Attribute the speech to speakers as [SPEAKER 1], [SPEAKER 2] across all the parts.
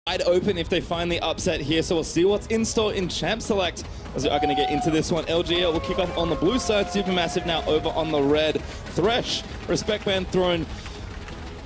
[SPEAKER 1] wide open if they finally upset here. So we'll see what's in store in Champ Select as we are going to get into this one. LGL will kick off on the blue side. SuperMassive now over on the red. Thresh, respect band thrown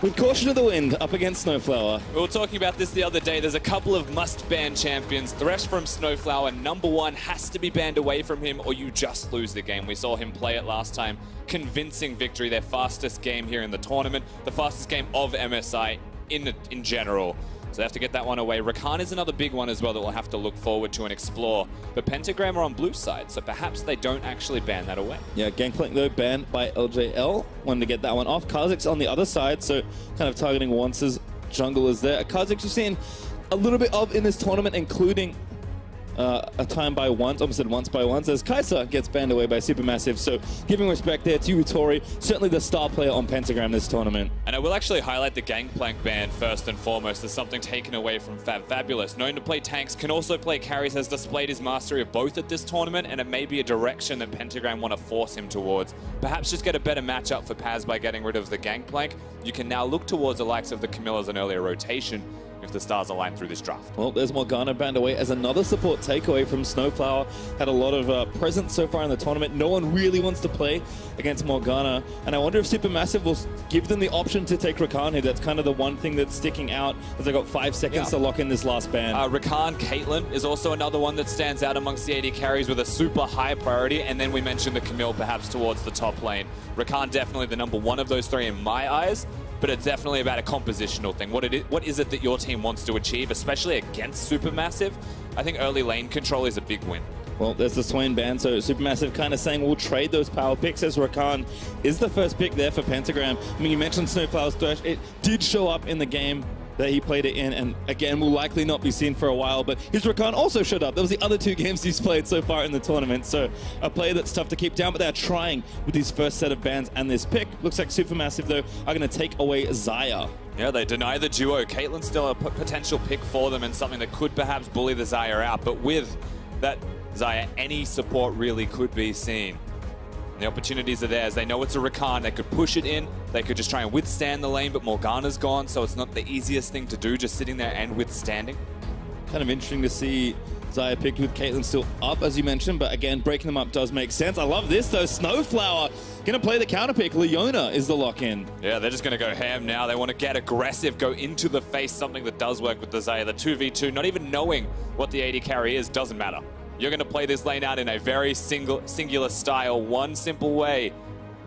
[SPEAKER 1] with caution to the wind up against Snowflower.
[SPEAKER 2] We were talking about this the other day. There's a couple of must-ban champions. Thresh from Snowflower, #1, has to be banned away from him or you just lose the game. We saw him play it last time. Convincing victory, their fastest game here in the tournament, the fastest game of MSI in general. So they have to get that one away. Rakan is another big one as well that we'll have to look forward to and explore. But Pentagram are on blue side, so perhaps they don't actually ban that away.
[SPEAKER 1] Yeah, Gangplank though banned by LJL. Wanted to get that one off. Kha'Zix on the other side, so kind of targeting Once's junglers there. Kha'Zix we've seen a little bit of in this tournament, including a time by once, almost said once by once, as Kai'Sa gets banned away by SuperMassive. So giving respect there to Utori, certainly the star player on Pentagram this tournament.
[SPEAKER 2] And I will actually highlight the Gangplank ban first and foremost as something taken away from Fabulous. Known to play tanks, can also play carries, has displayed his mastery of both at this tournament, and it may be a direction that Pentagram want to force him towards. Perhaps just get a better matchup for Paz by getting rid of the Gangplank. You can now look towards the likes of the Camillas and earlier rotation if the stars align through this draft.
[SPEAKER 1] Well, there's Morgana banned away as another support takeaway from Snowflower. Had a lot of presence so far in the tournament. No one really wants to play against Morgana. And I wonder if Supermassive will give them the option to take Rakan here. That's kind of the one thing that's sticking out as they got 5 seconds to lock in this last ban.
[SPEAKER 2] Rakan, Caitlyn is also another one that stands out amongst the AD carries with a super high priority. And then we mentioned the Camille perhaps towards the top lane. Rakan definitely the #1 of those 3 in my eyes. But it's definitely about a compositional thing. What is it that your team wants to achieve, especially against Supermassive? I think early lane control is a big win.
[SPEAKER 1] Well, there's the Swain ban, so Supermassive kind of saying we'll trade those power picks as Rakan is the first pick there for Pentagram. I mean, you mentioned Snowflower's Thresh. It did show up in the game that he played it in, and again, will likely not be seen for a while, but his Rakan also showed up. That was the other 2 games he's played so far in the tournament, so a player that's tough to keep down, but they're trying with his first set of bans and this pick. Looks like Supermassive, though, are going to take away Xayah.
[SPEAKER 2] Yeah, they deny the duo. Caitlyn's still a potential pick for them and something that could perhaps bully the Xayah out, but with that Xayah, any support really could be seen. The opportunities are there as they know it's a Rakan. They could push it in. They could just try and withstand the lane, but Morgana's gone, so it's not the easiest thing to do, just sitting there and withstanding.
[SPEAKER 1] Kind of interesting to see Xayah picked with Caitlyn still up, as you mentioned, but again, breaking them up does make sense. I love this, though. Snowflower going to play the counter pick. Leona is the lock-in.
[SPEAKER 2] Yeah, they're just going to go ham now. They want to get aggressive, go into the face, something that does work with the Xayah. The 2v2, not even knowing what the AD carry is, doesn't matter. You're going to play this lane out in a very singular style, one simple way.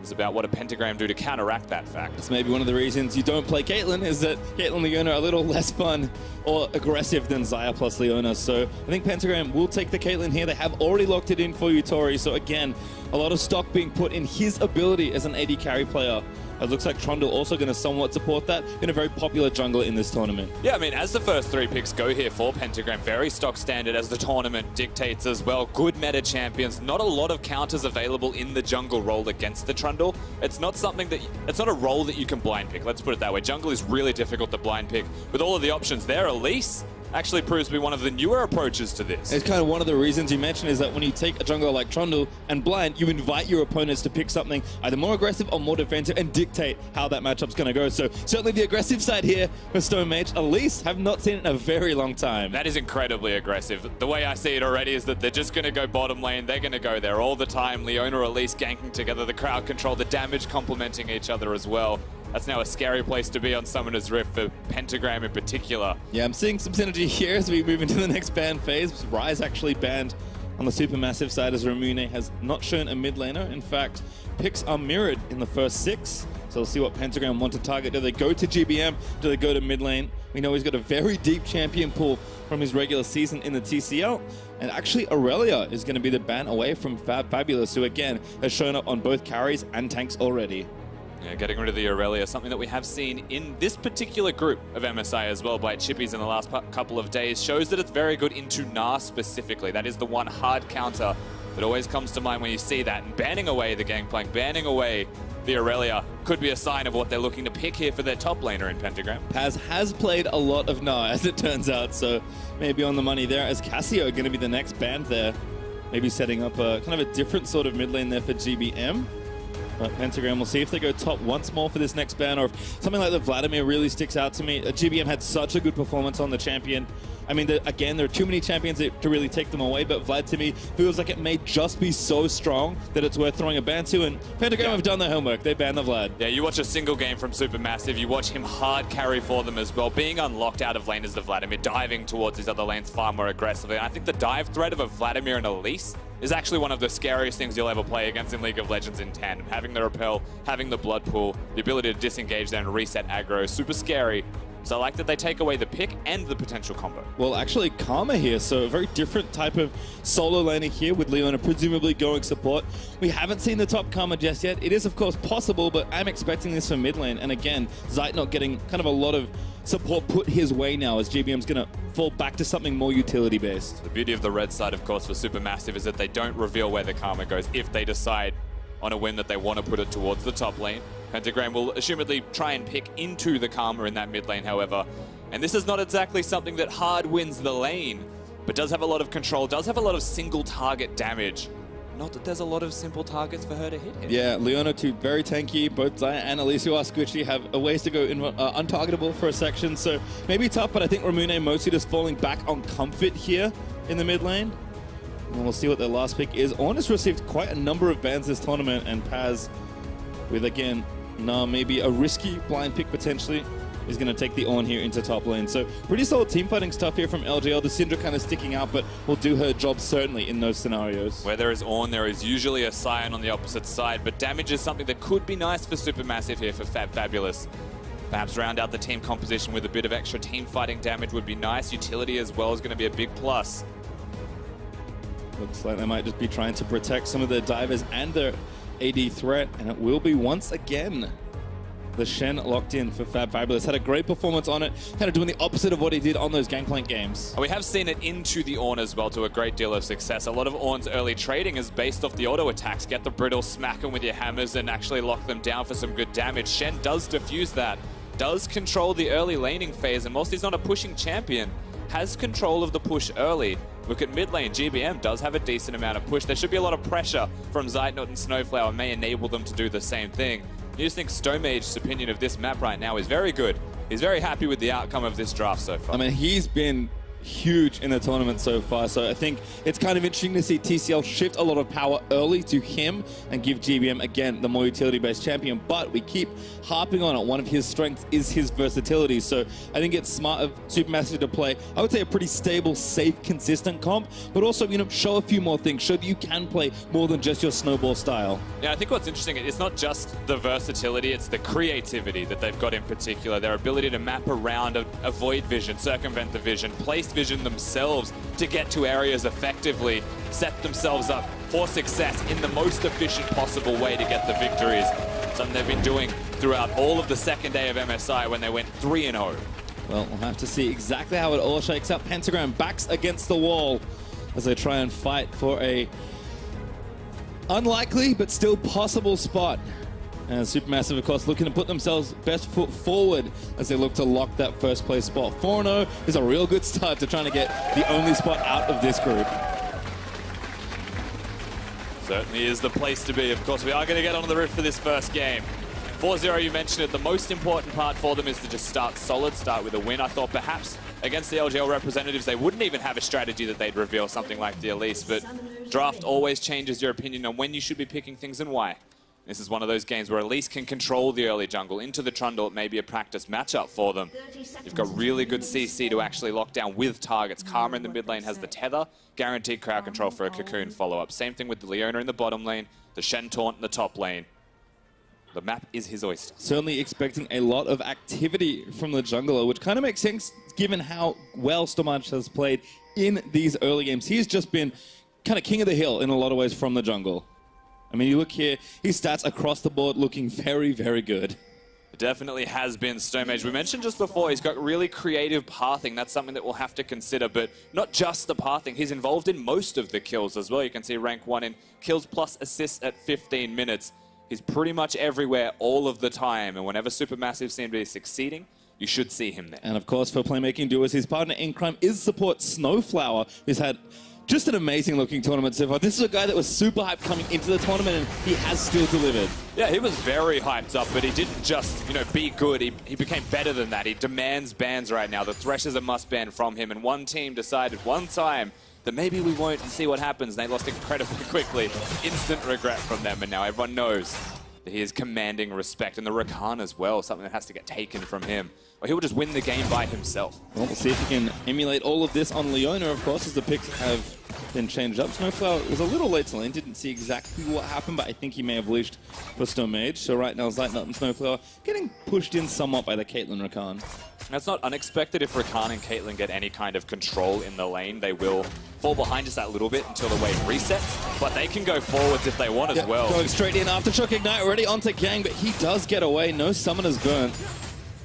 [SPEAKER 2] It's about what a Pentagram do to counteract that fact.
[SPEAKER 1] It's maybe one of the reasons you don't play Caitlyn is that Caitlyn and Leona are a little less fun or aggressive than Xayah plus Leona. So I think Pentagram will take the Caitlyn here. They have already locked it in for Utori. So again, a lot of stock being put in his ability as an AD carry player. It looks like Trundle also going to somewhat support that in a very popular jungler in this tournament.
[SPEAKER 2] Yeah, I mean, as the first 3 picks go here for Pentagram, very stock standard as the tournament dictates as well. Good meta champions, not a lot of counters available in the jungle role against the Trundle. It's not something that, it's not a role that you can blind pick, let's put it that way. Jungle is really difficult to blind pick. With all of the options there, Elise actually proves to be one of the newer approaches to this.
[SPEAKER 1] It's kind of one of the reasons you mentioned is that when you take a jungler like Trundle and blind, you invite your opponents to pick something either more aggressive or more defensive and dictate how that matchup's going to go. So certainly the aggressive side here for Stone Mage, Elise, have not seen it in a very long time.
[SPEAKER 2] That is incredibly aggressive. The way I see it already is that they're just going to go bottom lane. They're going to go there all the time. Leona or Elise ganking together, the crowd control, the damage complementing each other as well. That's now a scary place to be on Summoner's Rift for Pentagram in particular.
[SPEAKER 1] Yeah, I'm seeing some synergy here as we move into the next ban phase. Rise actually banned on the Supermassive side as Ramune has not shown a mid laner. In fact, picks are mirrored in the first 6. So we'll see what Pentagram want to target. Do they go to GBM? Do they go to mid lane? We know he's got a very deep champion pool from his regular season in the TCL. And actually, Aurelia is going to be the ban away from Fabulous, who again has shown up on both carries and tanks already.
[SPEAKER 2] Yeah, getting rid of the Aurelia, something that we have seen in this particular group of MSI as well by Chippies in the last couple of days, shows that it's very good into Gnar specifically. That is the one hard counter that always comes to mind when you see that. And banning away the Gangplank, banning away the Aurelia could be a sign of what they're looking to pick here for their top laner in Pentagram.
[SPEAKER 1] Paz has played a lot of Gnar, as it turns out, so maybe on the money there, as Cassio going to be the next banned there. Maybe setting up a kind of a different sort of mid lane there for GBM. But Pentagram, we'll see if they go top once more for this next ban, or if something like the Vladimir really sticks out to me. GBM had such a good performance on the champion. I mean, again, there are too many champions to really take them away, but Vlad to me feels like it may just be so strong that it's worth throwing a ban to, and Pentagram have done their homework. They banned the Vlad.
[SPEAKER 2] Yeah, you watch a single game from SuperMassive, you watch him hard carry for them as well, being unlocked out of lane as the Vladimir, diving towards his other lanes far more aggressively. And I think the dive threat of a Vladimir and Elise is actually one of the scariest things you'll ever play against in League of Legends in tandem. Having the repel, having the blood pool, the ability to disengage there and reset aggro, super scary. So I like that they take away the pick and the potential combo.
[SPEAKER 1] Well, actually, Karma here, so a very different type of solo laner here with Leona presumably going support. We haven't seen the top Karma just yet. It is, of course, possible, but I'm expecting this for mid lane. And again, Zeit not getting kind of a lot of support put his way now as GBM's going to fall back to something more utility-based.
[SPEAKER 2] The beauty of the red side, of course, for SuperMassive is that they don't reveal where the Karma goes if they decide on a win that they want to put it towards the top lane. Pentagram will assumedly try and pick into the Karma in that mid lane, however. And this is not exactly something that hard wins the lane, but does have a lot of control, does have a lot of single target damage. Not that there's a lot of simple targets for her to hit here.
[SPEAKER 1] Yeah, Leona too, very tanky. Both Zaya and Elise, who are squishy, have a ways to go in untargetable for a section. So maybe tough, but I think Ramune mostly just falling back on comfort here in the mid lane. And we'll see what their last pick is. Ornn has received quite a number of bans this tournament, and Paz with, again, maybe a risky blind pick potentially, is going to take the Ornn here into top lane. So pretty solid team fighting stuff here from LGL. The Syndra kind of sticking out, but will do her job certainly in those scenarios.
[SPEAKER 2] Where there is Ornn, there is usually a Scion on the opposite side, but damage is something that could be nice for SuperMassive here for Fabulous. Perhaps round out the team composition with a bit of extra team fighting damage would be nice. Utility as well is going to be a big plus.
[SPEAKER 1] Looks like they might just be trying to protect some of their divers and their AD threat, and it will be once again the Shen locked in for Fabulous. Had a great performance on it, kind of doing the opposite of what he did on those Gangplank games.
[SPEAKER 2] And we have seen it into the Ornn as well to a great deal of success. A lot of Ornn's early trading is based off the auto attacks. Get the brittle, smack them with your hammers, and actually lock them down for some good damage. Shen does diffuse that, does control the early laning phase, and whilst he's not a pushing champion, has control of the push early. Look at mid lane, GBM does have a decent amount of push. There should be a lot of pressure from Zeitnot and Snowflower, may enable them to do the same thing. You just think Stomage's opinion of this map right now is very good. He's very happy with the outcome of this draft so far.
[SPEAKER 1] I mean, he's been huge in the tournament so far, so I think it's kind of interesting to see TCL shift a lot of power early to him and give GBM, again, the more utility-based champion, but we keep harping on it. One of his strengths is his versatility, so I think it's smart of SuperMassive to play, I would say, a pretty stable, safe, consistent comp, but also, you know, show a few more things, show that you can play more than just your snowball style.
[SPEAKER 2] Yeah, I think what's interesting, it's not just the versatility, it's the creativity that they've got in particular, their ability to map around, avoid vision, circumvent the vision, place vision themselves to get to areas effectively, set themselves up for success in the most efficient possible way to get the victories. Something they've been doing throughout all of the second day of MSI when they went 3-0.
[SPEAKER 1] Well, we'll have to see exactly how it all shakes out. Pentagram backs against the wall as they try and fight for a unlikely but still possible spot. And SuperMassive, of course, looking to put themselves best foot forward as they look to lock that first place spot. 4-0 is a real good start to trying to get the only spot out of this group.
[SPEAKER 2] Certainly is the place to be. Of course, we are going to get on the roof for this first game. 4-0, you mentioned it. The most important part for them is to just start solid, start with a win. I thought perhaps against the LGL representatives, they wouldn't even have a strategy that they'd reveal something like the Elise, but draft always changes your opinion on when you should be picking things and why. This is one of those games where Elise can control the early jungle. Into the Trundle, it may be a practice matchup for them. You've got really good CC to actually lock down with targets. Karma in the mid lane has the tether, guaranteed crowd control for a Cocoon follow-up. Same thing with the Leona in the bottom lane, the Shen taunt in the top lane. The map is his oyster.
[SPEAKER 1] Certainly expecting a lot of activity from the jungler, which kind of makes sense given how well Stomach has played in these early games. He's just been kind of king of the hill in a lot of ways from the jungle. I mean, you look here, his stats across the board looking very, very good.
[SPEAKER 2] It definitely has been Stomage. We mentioned just before, he's got really creative pathing. That's something that we'll have to consider, but not just the pathing. He's involved in most of the kills as well. You can see rank 1 in kills plus assists at 15 minutes. He's pretty much everywhere all of the time, and whenever SuperMassive seem to be succeeding, you should see him there.
[SPEAKER 1] And of course, for playmaking duos, his partner in crime is support Snowflower, who's had Just an amazing looking tournament so far. This is a guy that was super hyped coming into the tournament, and he has still delivered.
[SPEAKER 2] Yeah, he was very hyped up, but he didn't just, be good. He became better than that. He demands bans right now. The Thresh is a must ban from him, and one team decided one time that maybe we won't see what happens. And they lost incredibly quickly. Instant regret from them, and now everyone knows that he is commanding respect. And the Rakan as well, something that has to get taken from him. Or he will just win the game by himself.
[SPEAKER 1] Well, we'll see if he can emulate all of this on Leona, of course, as the picks have been changed up. Snowflower was a little late to lane, didn't see exactly what happened, but I think he may have leashed for Stomage. So right now, Zeitnot and Snowflower getting pushed in somewhat by the Caitlyn Rakan.
[SPEAKER 2] That's not unexpected. If Rakan and Caitlyn get any kind of control in the lane, they will fall behind just that little bit until the wave resets. But they can go forwards if they want as well.
[SPEAKER 1] Going straight in, Aftershock Ignite already onto Gang, but he does get away. No Summoner's burnt.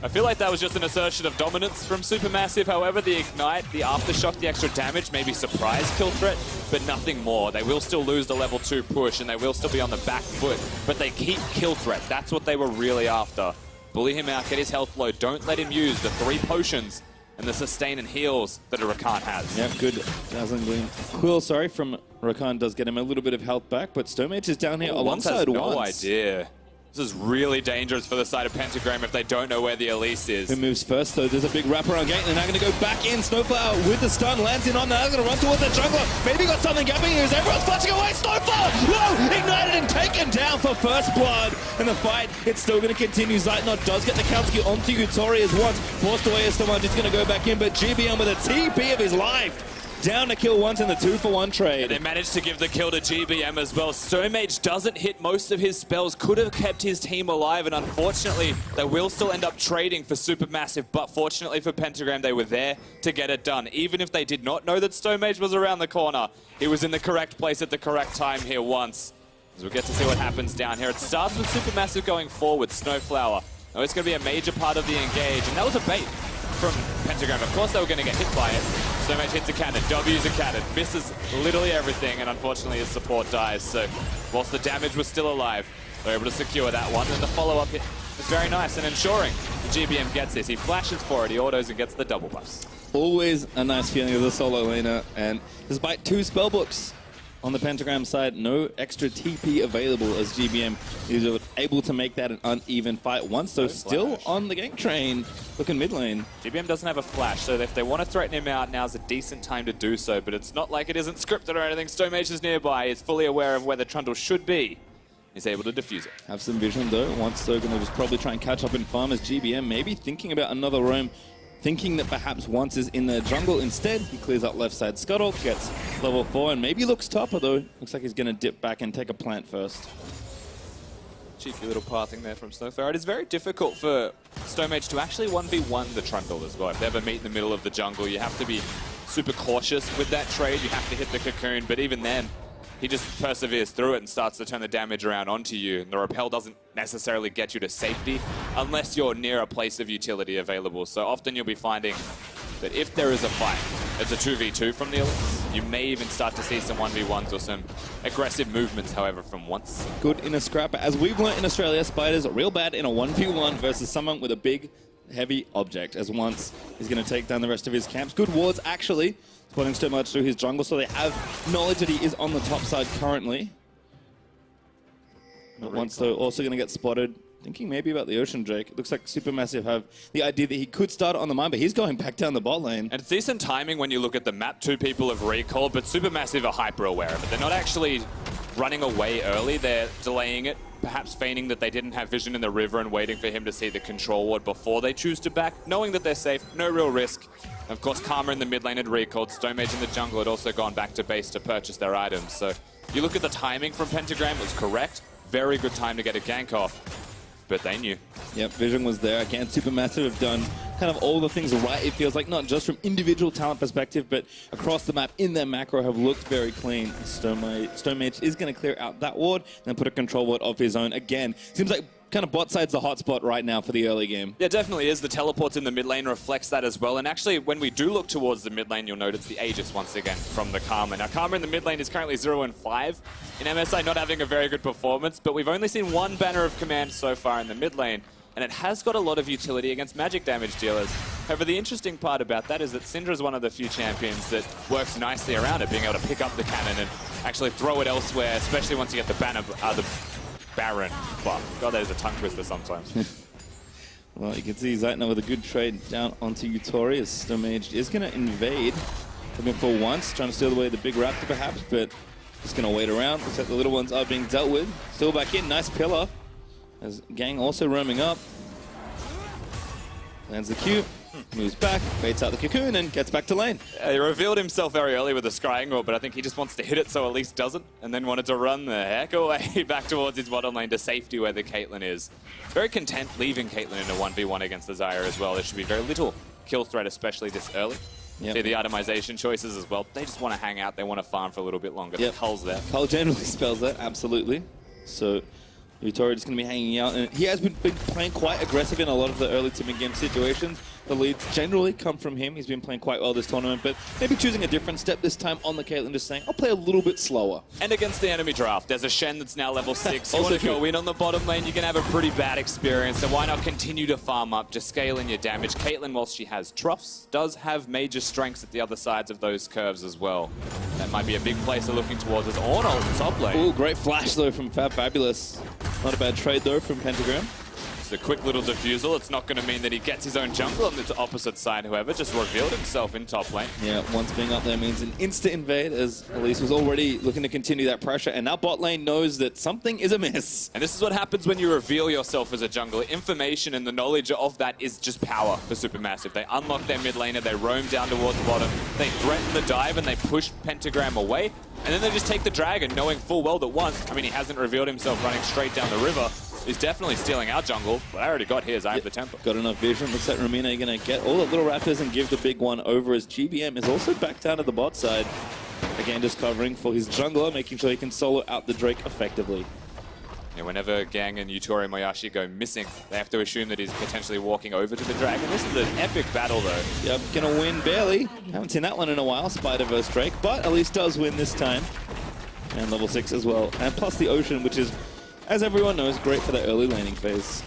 [SPEAKER 2] I feel like that was just an assertion of dominance from SuperMassive. However, the Ignite, the Aftershock, the extra damage, maybe surprise kill threat, but nothing more. They will still lose the level 2 push, and they will still be on the back foot, but they keep kill threat. That's what they were really after. Bully him out, get his health low. Don't let him use the 3 potions and the sustain and heals that a Rakan has.
[SPEAKER 1] Yeah, good Dazzling Gleam. Quill, sorry, from Rakan does get him a little bit of health back, but Stomage is down here alongside
[SPEAKER 2] no idea. This is really dangerous for the side of Pentagram if they don't know where the Elise is.
[SPEAKER 1] Who moves first, though? There's a big wraparound gate, and they're now going to go back in. Snowflower with the stun, lands in on that. They're going to run towards the jungler. Maybe got something gapping here as everyone's flashing away. Snowflower! Whoa! Ignited and taken down for first blood. And the fight, it's still going to continue. Zeitnot does get the counter kill onto Utori as once. Forced away as Stomage is going to go back in, but GBM with a TP of his life. Down to kill once in the 2-for-1 trade.
[SPEAKER 2] And they managed to give the kill to GBM as well. Stomage doesn't hit most of his spells, could have kept his team alive, and unfortunately, they will still end up trading for Supermassive, but fortunately for Pentagram, they were there to get it done. Even if they did not know that Stomage was around the corner, he was in the correct place at the correct time here once. As we get to see what happens down here. It starts with Supermassive going forward, Snowflower. Now it's going to be a major part of the engage, and that was a bait from Pentagram. Of course they were going to get hit by it. Stomage hits a cannon, W's a cannon, misses literally everything, and unfortunately his support dies. So whilst the damage was still alive, they're able to secure that one, and the follow-up hit is very nice and ensuring the GBM gets this. He flashes for it, he autos and gets the double buffs.
[SPEAKER 1] Always a nice feeling of the solo laner, and despite 2 spellbooks on the Pentagram side, no extra TP available as GBM is able to make that an uneven fight once, so still on the gank train, looking mid lane.
[SPEAKER 2] GBM doesn't have a flash, so if they want to threaten him out, now's a decent time to do so, but it's not like it isn't scripted or anything. Stomage is nearby, he's fully aware of where the Trundle should be. He's able to defuse it.
[SPEAKER 1] Have some vision though, once they're going to just probably try and catch up in farm as GBM, maybe thinking about another roam, thinking that perhaps once is in the jungle. Instead, he clears up left side scuttle, gets level 4, and maybe looks topper though. Looks like he's going to dip back and take a plant first.
[SPEAKER 2] Cheeky little pathing there from Snowflower. It is very difficult for Stomage to actually 1v1 the Trundle as well. If they ever meet in the middle of the jungle, you have to be super cautious with that trade. You have to hit the cocoon, but even then, he just perseveres through it and starts to turn the damage around onto you. And the repel doesn't necessarily get you to safety unless you're near a place of utility available. So often you'll be finding that if there is a fight, it's a 2v2 from the Elise. You may even start to see some 1v1s or some aggressive movements, however, from once.
[SPEAKER 1] Good in a scrap. As we've learned in Australia, Spider's real bad in a 1v1 versus someone with a big, heavy object. As once, he's going to take down the rest of his camps. Good wards, actually. Spotting so much through his jungle, so they have knowledge that he is on the top side currently. But once though, also going to get spotted. Thinking maybe about the Ocean Drake. It looks like Supermassive have the idea that he could start on the mine, but he's going back down the bot lane.
[SPEAKER 2] And it's decent timing when you look at the map. 2 people have recalled, but Supermassive are hyper aware of it. They're not actually running away early. They're delaying it, perhaps feigning that they didn't have vision in the river and waiting for him to see the control ward before they choose to back, knowing that they're safe, no real risk. Of course, Karma in the mid lane had recalled. Stomage in the jungle had also gone back to base to purchase their items. So you look at the timing from Pentagram, it was correct. Very good time to get a gank off. But they knew. Yep,
[SPEAKER 1] vision was there. Again, Supermassive have done kind of all the things right, it feels like, not just from individual talent perspective, but across the map in their macro have looked very clean. Stomage is going to clear out that ward and then put a control ward of his own. Again, seems like kind of bot side's the hot spot right now for the early game.
[SPEAKER 2] Yeah, definitely is. The teleports in the mid lane reflects that as well. And actually, when we do look towards the mid lane, you'll notice the Aegis once again from the Karma. Now, Karma in the mid lane is currently 0-5. In MSI, not having a very good performance, but we've only seen 1 banner of command so far in the mid lane. And it has got a lot of utility against magic damage dealers. However, the interesting part about that is that Syndra is one of the few champions that works nicely around it, being able to pick up the cannon and actually throw it elsewhere, especially once you get the Baron buff. God, there's a tongue twister sometimes.
[SPEAKER 1] Well, you can see Zeitner with a good trade down onto Yutori as Stomage is going to invade. Looking for once, trying to steal away the big raptor perhaps, but just going to wait around. Looks like the little ones are being dealt with. Still back in, nice pillar. As Gang also roaming up. Lands the Q, moves back, baits out the cocoon, and gets back to lane.
[SPEAKER 2] He revealed himself very early with the scrying orb, but I think he just wants to hit it so at least doesn't, and then wanted to run the heck away back towards his bottom lane to safety where the Caitlyn is. Very content leaving Caitlyn in a 1v1 against the Zyra as well. There should be very little kill threat, especially this early. Yep. See the itemization choices as well. They just want to hang out. They want to farm for a little bit longer.
[SPEAKER 1] Yep.
[SPEAKER 2] Cull's there.
[SPEAKER 1] Cull generally spells that, absolutely. So Yutori just going to be hanging out, and he has been playing quite aggressive in a lot of the early to mid-game situations. The leads generally come from him. He's been playing quite well this tournament, but maybe choosing a different step this time on the Caitlyn, just saying, I'll play a little bit slower.
[SPEAKER 2] And against the enemy draft, there's a Shen that's now level 6. You want to go in on the bottom lane, you're going to have a pretty bad experience, so why not continue to farm up, just scale in your damage. Caitlyn, whilst she has troughs, does have major strengths at the other sides of those curves as well. That might be a big place they're looking towards as Ornal in top lane.
[SPEAKER 1] Ooh, great flash though from Fabulous. Not a bad trade though from Pentagram.
[SPEAKER 2] A quick little defusal. It's not going to mean that he gets his own jungle on the opposite side, however, just revealed himself in top lane.
[SPEAKER 1] Yeah, once being up there means an instant invade, as Elise was already looking to continue that pressure, and now bot lane knows that something is amiss.
[SPEAKER 2] And this is what happens when you reveal yourself as a jungler. Information and the knowledge of that is just power for SuperMassive. They unlock their mid laner, they roam down towards the bottom, they threaten the dive, and they push Pentagram away, and then they just take the dragon, knowing full well that one, I mean, he hasn't revealed himself running straight down the river. He's definitely stealing our jungle, but I already got his. I have the tempo.
[SPEAKER 1] Got enough vision. Looks like Rumina going to get all the little raptors and give the big one over, as GBM is also back down to the bot side. Again, just covering for his jungler, making sure he can solo out the Drake effectively.
[SPEAKER 2] Yeah, whenever Gang and Yutori Moyashi go missing, they have to assume that he's potentially walking over to the dragon. This is an epic battle, though.
[SPEAKER 1] Yep, going to win barely. Haven't seen that one in a while, Spider vs. Drake, but at least does win this time. And level 6 as well. And plus the Ocean, which is, as everyone knows, great for the early laning phase.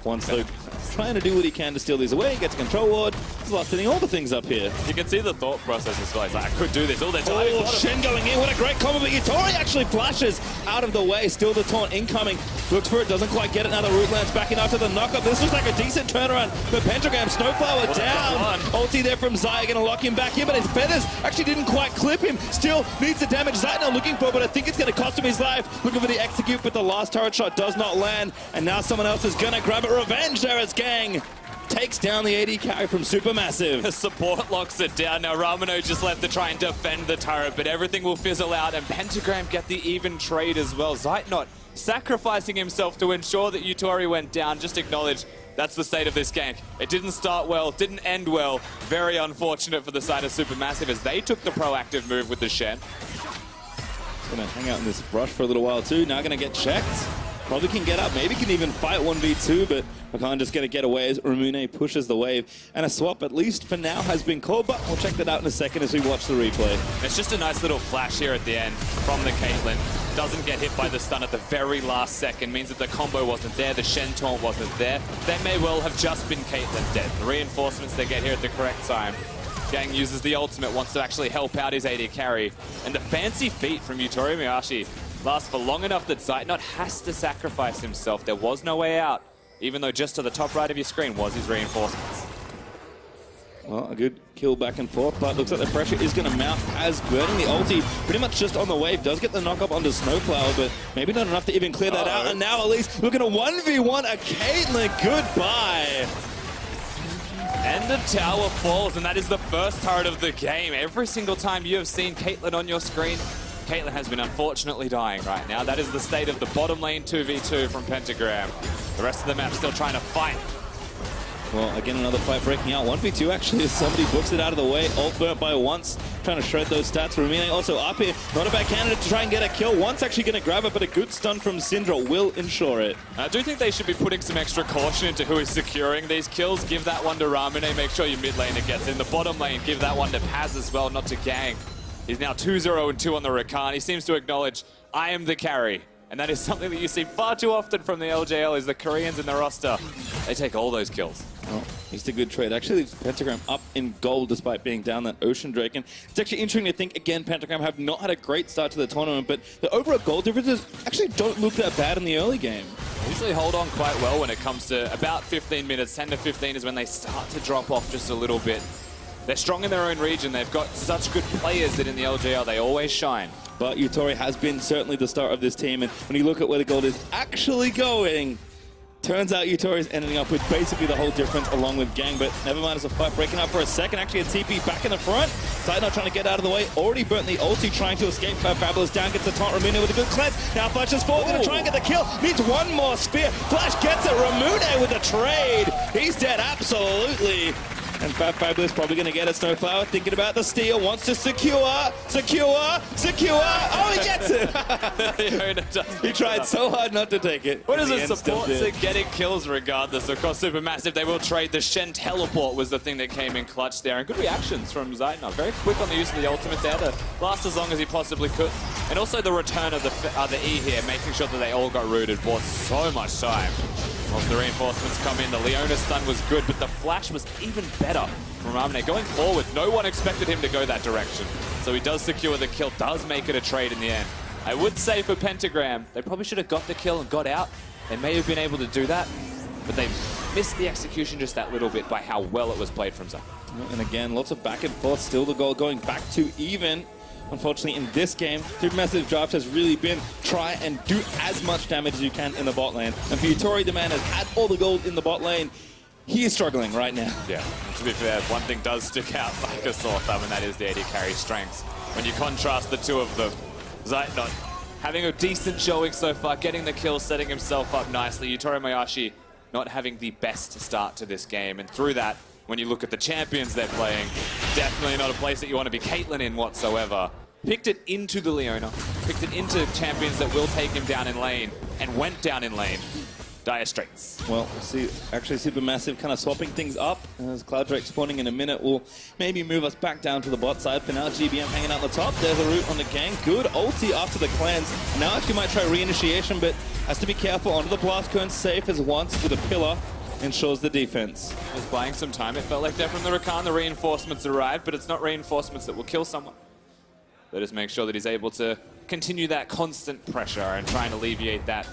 [SPEAKER 1] Once they're trying to do what he can to steal these away, gets a control ward, starts setting all the things up here.
[SPEAKER 2] You can see the thought process as well. He's like, I could do this all the time.
[SPEAKER 1] Oh, Shen going in, what a great combo, but Yutori actually flashes out of the way, still the taunt incoming. Looks for it, doesn't quite get it, now the root lands backing after the knockup. This was like a decent turnaround, but Pentagram, Snowflower down. Ulti there from Zaya, gonna lock him back here, but his feathers actually didn't quite clip him. Still needs the damage Zeitner looking for, but I think it's gonna cost him his life. Looking for the execute, but the last turret shot does not land, and now someone else is gonna grab it. Revenge there as Gang takes down the AD carry from SuperMassive.
[SPEAKER 2] The support locks it down. Now Ramino just left to try and defend the turret, but everything will fizzle out, and Pentagram get the even trade as well. Zeitnot sacrificing himself to ensure that Yutori went down. Just acknowledge that's the state of this gank. It didn't start well, didn't end well. Very unfortunate for the side of SuperMassive as they took the proactive move with the Shen.
[SPEAKER 1] Gonna hang out in this brush for a little while too. Now gonna get checked. Probably can get up, maybe can even fight 1v2, but Makan just going to get away as Rumune pushes the wave. And a swap, at least for now, has been called, but we'll check that out in a second as we watch the replay.
[SPEAKER 2] It's just a nice little flash here at the end from the Caitlyn. Doesn't get hit by the stun at the very last second, means that the combo wasn't there, the Shen taunt wasn't there. That may well have just been Caitlyn dead. The reinforcements they get here at the correct time. Gang uses the ultimate, wants to actually help out his AD carry. And the fancy feat from Yutori Miyashi lasts for long enough that Zeitnot has to sacrifice himself. There was no way out, even though just to the top right of your screen was his reinforcements.
[SPEAKER 1] Well, a good kill back and forth, but looks like the pressure is going to mount as burning the ulti pretty much just on the wave. Does get the knock up onto Snowflower, but maybe not enough to even clear that out. And now at least looking at 1v1 a Caitlyn. Goodbye.
[SPEAKER 2] And the tower falls, and that is the first turret of the game. Every single time you have seen Caitlyn on your screen, Caitlyn has been unfortunately dying right now. That is the state of the bottom lane 2v2 from Pentagram. The rest of the map still trying to fight.
[SPEAKER 1] Well, again, another fight breaking out. 1v2 actually, as somebody books it out of the way. Ult burnt by once, trying to shred those stats. Rumine also up here. Not a bad candidate to try and get a kill. Once actually going to grab it, but a good stun from Syndra will ensure it.
[SPEAKER 2] I do think they should be putting some extra caution into who is securing these kills. Give that one to Ramune, make sure your mid laner gets in. The bottom lane, give that one to Paz as well, not to Gang. He's now 2-0-2 on the Rakan. He seems to acknowledge, I am the carry. And that is something that you see far too often from the LJL, is the Koreans in the roster they take all those kills.
[SPEAKER 1] Well, it's a good trade. Actually leaves Pentagram up in gold despite being down that Ocean Drake. And it's actually interesting to think, again, Pentagram have not had a great start to the tournament, but the overall gold differences actually don't look that bad in the early game.
[SPEAKER 2] They usually hold on quite well when it comes to about 15 minutes. 10 to 15 is when they start to drop off just a little bit. They're strong in their own region. They've got such good players that in the LJL they always shine.
[SPEAKER 1] But Yutori has been certainly the star of this team, and when you look at where the gold is actually going, turns out Yutori is ending up with basically the whole difference along with Gang, but never mind, as a fight breaking up for a second. Actually a TP back in the front. Sidenote trying to get out of the way. Already burnt the ulti, trying to escape. Fabulous down, gets the taunt. Ramune with a good cleanse. Now flashes forward, going to try and get the kill. Needs one more spear. Flash gets it. Ramune with the trade. He's dead, absolutely. And Fabulous probably going to get it. Snowflower thinking about the steal, wants to secure. Oh, he gets it! He tried so hard not to take it.
[SPEAKER 2] What is it? Support to getting kills regardless. Of course, Supermassive, they will trade. The Shen teleport was the thing that came in clutch there. And good reactions from Zeitner. Very quick on the use of the ultimate there to last as long as he possibly could. And also the return of the E here, making sure that they all got rooted, bought so much time. Once the reinforcements come in, the Leona stun was good, but the flash was even better from Ramune. Going forward, no one expected him to go that direction. So he does secure the kill, does make it a trade in the end. I would say for Pentagram, they probably should have got the kill and got out. They may have been able to do that, but they missed the execution just that little bit by how well it was played from Zach.
[SPEAKER 1] And again, lots of back and forth, still the goal going back to even. Unfortunately, in this game, SuperMassive draft has really been try and do as much damage as you can in the bot lane. And for Yutori, the man has had all the gold in the bot lane. He is struggling right now.
[SPEAKER 2] Yeah, and to be fair, one thing does stick out like a sore thumb, and that is the AD carry strengths. When you contrast the two of them, Zeitner having a decent showing so far, getting the kill, setting himself up nicely. Yutori Mayashi not having the best start to this game, and through that, when you look at the champions they're playing, definitely not a place that you want to be Caitlyn in whatsoever. Picked it into the Leona, picked it into champions that will take him down in lane, and went down in lane. Dire Straits.
[SPEAKER 1] Well, we'll see, actually SuperMassive kind of swapping things up. As Cloud Drake spawning in a minute will maybe move us back down to the bot side. For now, GBM hanging out the top. There's a root on the Gang. Good ulti after the cleanse. Now actually might try reinitiation, but has to be careful. Onto the blast cone, safe as once with a pillar. Ensures the defense.
[SPEAKER 2] Was buying some time. It felt like there from the Rakan. The reinforcements arrived, but it's not reinforcements that will kill someone. They just make sure that he's able to continue that constant pressure and try and alleviate that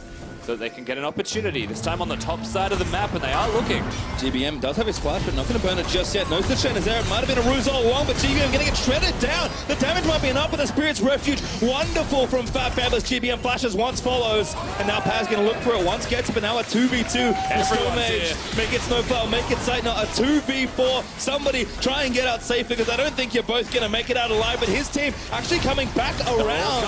[SPEAKER 2] so that they can get an opportunity. This time on the top side of the map, and they are looking.
[SPEAKER 1] GBM does have his splash, but not going to burn it just yet. Knows the Shen is there. It might have been a ruse all along, but GBM going to get shredded down. The damage might be enough, but the Spirit's Refuge, wonderful from Fabulous. GBM flashes once, follows, and now Paz going to look for it once, gets it, but now a 2v2. Stormage, make it Snowflower, make it Zeitner, a 2v4. Somebody try and get out safely, because I don't think you're both going to make it out alive, but his team actually coming back around.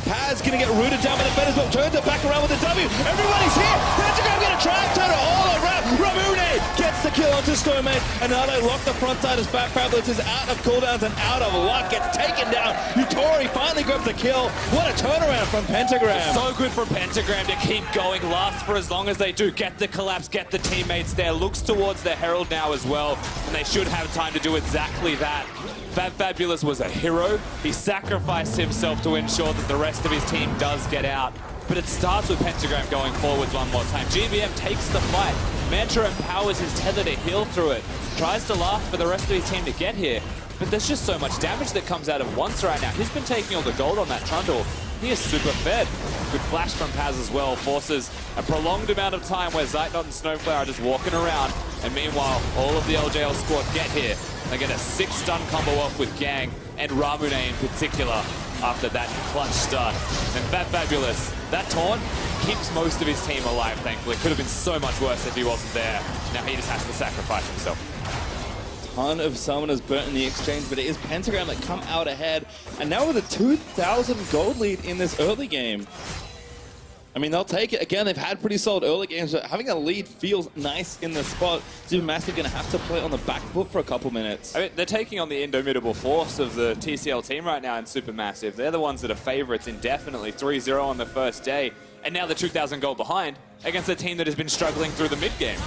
[SPEAKER 1] Paz going to get rooted down by the Fed as well, turns it back around with the W. Everybody's here. Pentagram going to try and turn it all around. Ramune gets the kill onto Stormage, and now they lock the front side as Fabulous is out of cooldowns and out of luck. Gets taken down. Yutori finally grabs the kill. What a turnaround from Pentagram.
[SPEAKER 2] It's so good from Pentagram to keep going, last for as long as they do. Get the collapse, get the teammates there. Looks towards the Herald now as well, and they should have time to do exactly that. Fabulous was a hero. He sacrificed himself to ensure that the rest of his team does get out. But it starts with Pentagram going forwards one more time. GBM takes the fight. Mantra empowers his tether to heal through it. Tries to last for the rest of his team to get here. But there's just so much damage that comes out of Once right now. He's been taking all the gold on that Trundle. He is super fed. Good flash from Paz as well. Forces a prolonged amount of time where Zeitnot and Snowflower are just walking around. And meanwhile, all of the LJL squad get here. They get a 6-stun combo off with Gang and Ramune in particular after that clutch start. And Fabulous, that taunt keeps most of his team alive, thankfully. Could have been so much worse if he wasn't there. Now he just has to sacrifice himself.
[SPEAKER 1] Ton of summoners burnt in the exchange, but it is Pentagram that come out ahead. And now with a 2,000 gold lead in this early game. I mean, they'll take it. Again, they've had pretty solid early games, but having a lead feels nice in the spot. SuperMassive going to have to play on the back foot for a couple minutes.
[SPEAKER 2] I mean, they're taking on the indomitable force of the TCL team right now in SuperMassive. They're the ones that are favorites indefinitely, 3-0 on the first day. And now they're 2,000 gold behind against a team that has been struggling through the mid-game.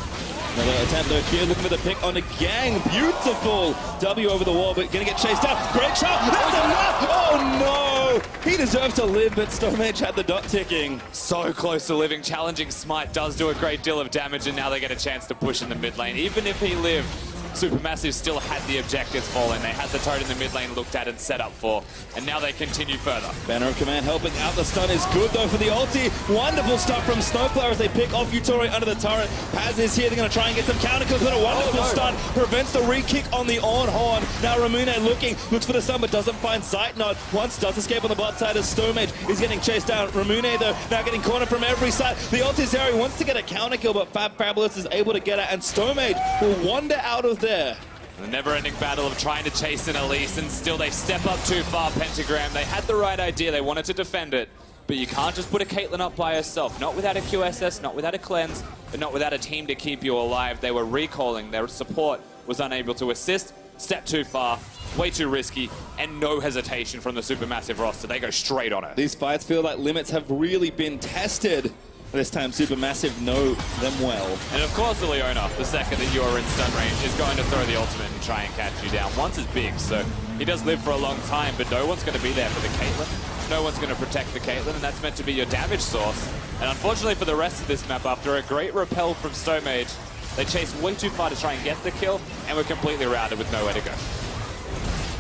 [SPEAKER 1] Another attempt though here, looking for the pick on a gang. Beautiful W over the wall, but gonna get chased down. Great shot, that's enough! Oh no! He deserves to live, but StoneMage had the dot ticking.
[SPEAKER 2] So close to living. Challenging Smite does do a great deal of damage, and now they get a chance to push in the mid lane. Even if he lived, SuperMassive still had the objectives falling. They had the turret in the mid lane looked at and set up for, and now they continue further.
[SPEAKER 1] Banner of Command helping out. The stun is good though for the ulti. Wonderful stuff from Snowflower as they pick off Utori under the turret. Paz is here. They're going to try and get some counter kills, but a wonderful stun prevents the re-kick on the on horn. Now Ramune looks for the stun, but doesn't find Sightnod. Once does escape on the bot side as StoneMage is getting chased down. Ramune though now getting cornered from every side. The ulti Zeri wants to get a counter kill, but Fabulous is able to get it, and StoneMage will wander out of there.
[SPEAKER 2] The never-ending battle of trying to chase an Elise, and still they step up too far. Pentagram, they had the right idea. They wanted to defend it, but you can't just put a Caitlyn up by herself. Not without a QSS, not without a cleanse, but not without a team to keep you alive. They were recalling. Their support was unable to assist. Step too far, way too risky, and no hesitation from the Supermassive roster. They go straight on it.
[SPEAKER 1] These fights feel like limits have really been tested. This time, Supermassive know them well.
[SPEAKER 2] And of course, the Leona, the second that you are in stun range, is going to throw the ultimate and try and catch you down. Once is big, so he does live for a long time, but no one's going to be there for the Caitlyn. No one's going to protect the Caitlyn, and that's meant to be your damage source. And unfortunately for the rest of this map, after a great repel from StoneMage, they chased way too far to try and get the kill, and were completely routed with nowhere to go.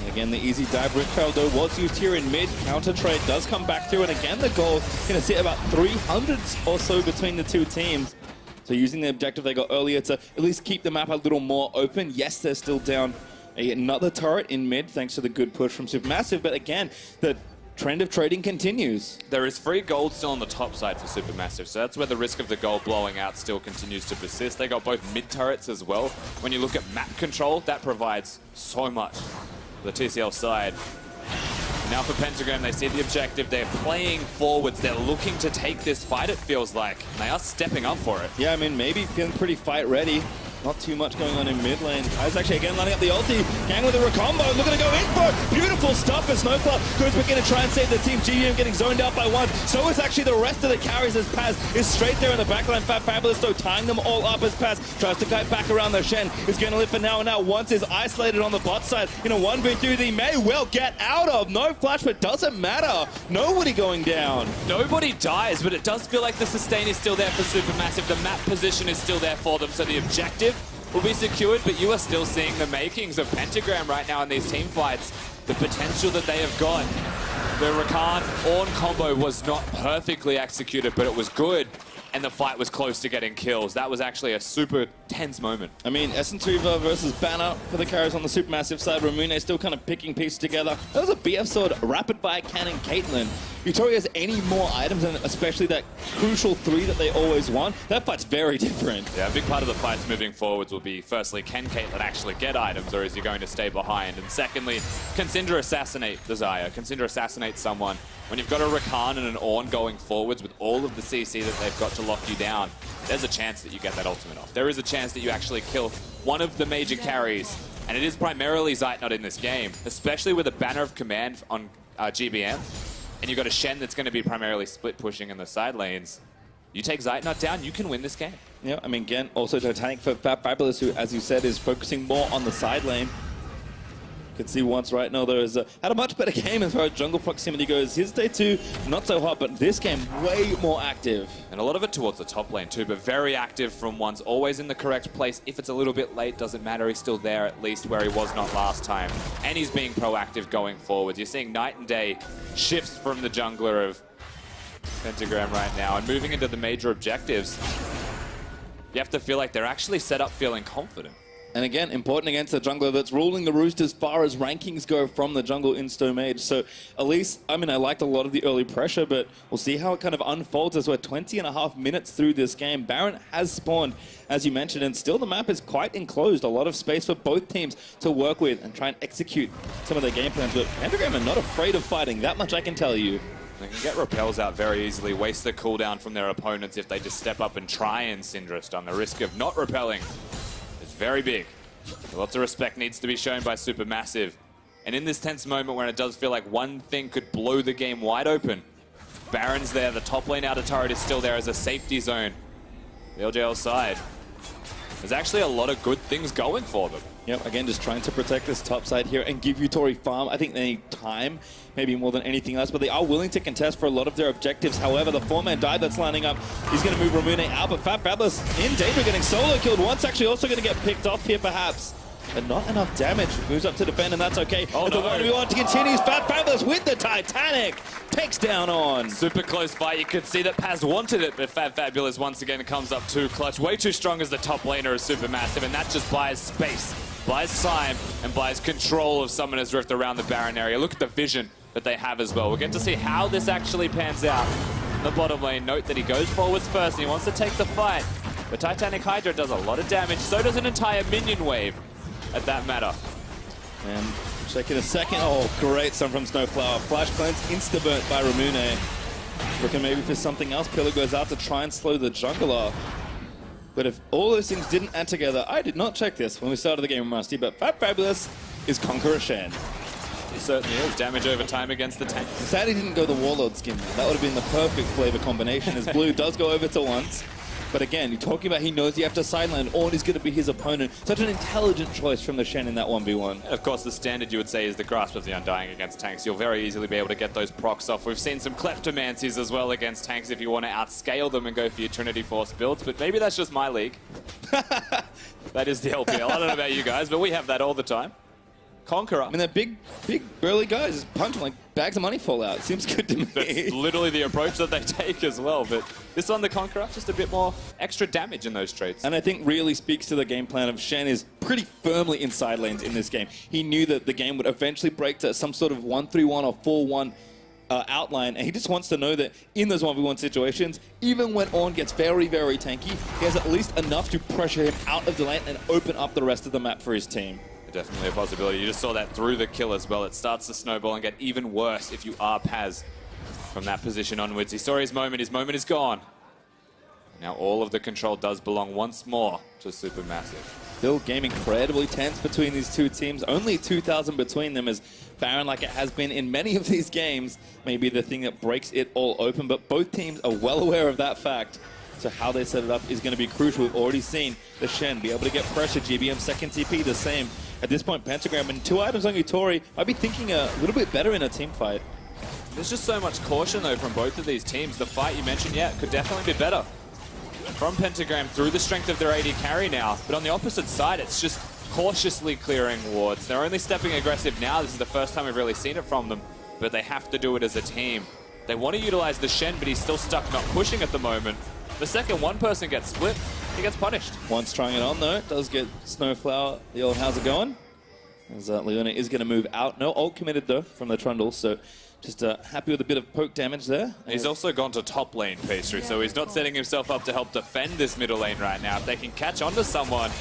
[SPEAKER 1] Again, the easy dive repel though was used here in mid. Counter trade does come back through, and again the goal is going to sit about 300 or so between the two teams. So using the objective they got earlier to at least keep the map a little more open. Yes, they're still down another turret in mid thanks to the good push from Supermassive, but again, the trend of trading continues.
[SPEAKER 2] There is free gold still on the top side for Supermassive, so that's where the risk of the gold blowing out still continues to persist. They got both mid turrets as well. When you look at map control, that provides so much. The TCL side. Now for Pentagram, they see the objective. They're playing forwards. They're looking to take this fight, it feels like. They are stepping up for it.
[SPEAKER 1] Yeah, I mean, maybe feeling pretty fight ready. Not too much going on in mid lane. Kai's actually again lining up the ulti. Gang with a recombo, looking to go in for it. Beautiful stuff as Snowflower goes back in to try and save the team. GM getting zoned out by one. So is actually the rest of the carries as Paz is straight there in the backline. Fabulous though tying them all up as Paz tries to kite back around the Shen. Is going to live for now and now. Once is isolated on the bot side in a 1v2 they may well get out of. No flash, but doesn't matter. Nobody going down.
[SPEAKER 2] Nobody dies, but it does feel like the sustain is still there for Supermassive. The map position is still there for them, so the objective will be secured, but you are still seeing the makings of Pentagram right now in these team fights. The potential that they have got. The Rakan-Ornn combo was not perfectly executed, but it was good, and the fight was close to getting kills. That was actually a super tense moment.
[SPEAKER 1] I mean, Essentuva versus Banner for the carries on the Supermassive side. Ramune still kind of picking pieces together. That was a BF sword, rapid fire cannon Caitlyn. Utori has any more items, and especially that crucial 3 that they always want. That fight's very different.
[SPEAKER 2] Yeah, a big part of the fights moving forwards will be, firstly, can Caitlyn actually get items, or is he going to stay behind? And secondly, can Syndra assassinate the Xayah? Can Syndra assassinate someone? When you've got a Rakan and an Ornn going forwards with all of the CC that they've got to lock you down, there's a chance that you get that ultimate off. There is a chance that you actually kill one of the major carries, and it is primarily Sightnod in this game, especially with a Banner of Command on GBM, and you've got a Shen that's going to be primarily split pushing in the side lanes. You take Sightnod down, you can win this game.
[SPEAKER 1] Yeah, I mean, again, also Titanic for Fabulous, who, as you said, is focusing more on the side lane. Could see once right now, though, had a much better game as far as jungle proximity goes. His day 2, not so hot, but this game, way more active.
[SPEAKER 2] And a lot of it towards the top lane, too, but very active from once. Always in the correct place. If it's a little bit late, doesn't matter. He's still there, at least, where he was not last time. And he's being proactive going forward. You're seeing night and day shifts from the jungler of Pentagram right now. And moving into the major objectives, you have to feel like they're actually set up feeling confident.
[SPEAKER 1] And again, important against a jungler that's ruling the roost as far as rankings go from the jungle in StoneMage. So at least, I mean, I liked a lot of the early pressure, but we'll see how it kind of unfolds as we're 20.5 minutes through this game. Baron has spawned, as you mentioned, and still the map is quite enclosed. A lot of space for both teams to work with and try and execute some of their game plans. But Pentagram are not afraid of fighting, that much I can tell you.
[SPEAKER 2] They can get repels out very easily, waste the cooldown from their opponents if they just step up and try and Syndra stun. The risk of not repelling is very big. Lots of respect needs to be shown by Supermassive. And in this tense moment where it does feel like one thing could blow the game wide open, Baron's there, the top lane outer turret is still there as a safety zone. The LJL side There's actually a lot of good things going for them.
[SPEAKER 1] Yep, again, just trying to protect this top side here and give Tori farm. I think they need time, maybe more than anything else, but they are willing to contest for a lot of their objectives. However, the four-man dive that's lining up, he's going to move Ramune out, but Fat Fabulous in danger, getting solo killed once, actually also going to get picked off here perhaps. But not enough damage. Moves up to defend, and that's okay.
[SPEAKER 2] Oh,
[SPEAKER 1] no. The 1v1 continues. Fat Fabulous with the Titanic. Takes down on.
[SPEAKER 2] Super close fight. You could see that Paz wanted it, but Fat Fabulous once again comes up too clutch. Way too strong as the top laner of Supermassive, and that just buys space, buys time, and buys control of Summoner's Rift around the Baron area. Look at the vision that they have as well. We'll get to see how this actually pans out. In the bottom lane, note that he goes forwards first, and he wants to take the fight. The Titanic Hydra does a lot of damage. So does an entire minion wave. At that matter.
[SPEAKER 1] And check it a second. Oh, great stun from Snowflower. Flash cleanse, insta-burnt by Ramune. Looking maybe for something else. Pillar goes out to try and slow the jungler. But if all those things didn't add together, I did not check this when we started the game, Rusty, but Fat Fabulous is Conqueror Shen.
[SPEAKER 2] He certainly is. Damage over time against the tank.
[SPEAKER 1] Sad he didn't go the Warlord skin. That would have been the perfect flavor combination, as Blue does go over to once. But again, you're talking about he knows you have to sideline, or he's going to be his opponent. Such an intelligent choice from the Shen in that 1v1.
[SPEAKER 2] Of course, the standard you would say is the Grasp of the Undying against tanks. You'll very easily be able to get those procs off. We've seen some Kleptomancies as well against tanks if you want to outscale them and go for your Trinity Force builds, but maybe that's just my league. That is the LPL. I don't know about you guys, but we have that all the time. Conqueror.
[SPEAKER 1] I mean, they're big, burly guys. Just punch them like bags of money fall out. Seems good to me.
[SPEAKER 2] That's literally the approach that they take as well. But this one, the Conqueror, just a bit more extra damage in those traits.
[SPEAKER 1] And I think really speaks to the game plan of Shen is pretty firmly in side lanes in this game. He knew that the game would eventually break to some sort of 1-3-1 or 4-1 outline, and he just wants to know that in those 1v1 situations, even when Ornn gets very, very tanky, he has at least enough to pressure him out of the lane and open up the rest of the map for his team.
[SPEAKER 2] Definitely a possibility. You just saw that through the kill as well. It starts to snowball and get even worse if you are Paz from that position onwards. He saw his moment is gone. Now all of the control does belong once more to Supermassive.
[SPEAKER 1] Still game incredibly tense between these two teams. Only 2,000 between them, as Baron, like it has been in many of these games, may be the thing that breaks it all open, but both teams are well aware of that fact. So how they set it up is going to be crucial. We've already seen the Shen be able to get pressure. GBM second TP, the same. At this point, Pentagram and 2 items on Tori might be thinking a little bit better in a team fight.
[SPEAKER 2] There's just so much caution, though, from both of these teams. The fight you mentioned, yeah, could definitely be better. From Pentagram through the strength of their AD carry now. But on the opposite side, it's just cautiously clearing wards. They're only stepping aggressive now. This is the first time we've really seen it from them. But they have to do it as a team. They want to utilize the Shen, but he's still stuck not pushing at the moment. The second one person gets split, he gets punished.
[SPEAKER 1] Once trying it on, though, does get Snowflower the old how's it going? As Leona is going to move out. No ult committed, though, from the Trundle, so just happy with a bit of poke damage there.
[SPEAKER 2] He's also gone to top lane, Pastry, so he's not setting himself up to help defend this middle lane right now. If they can catch onto someone,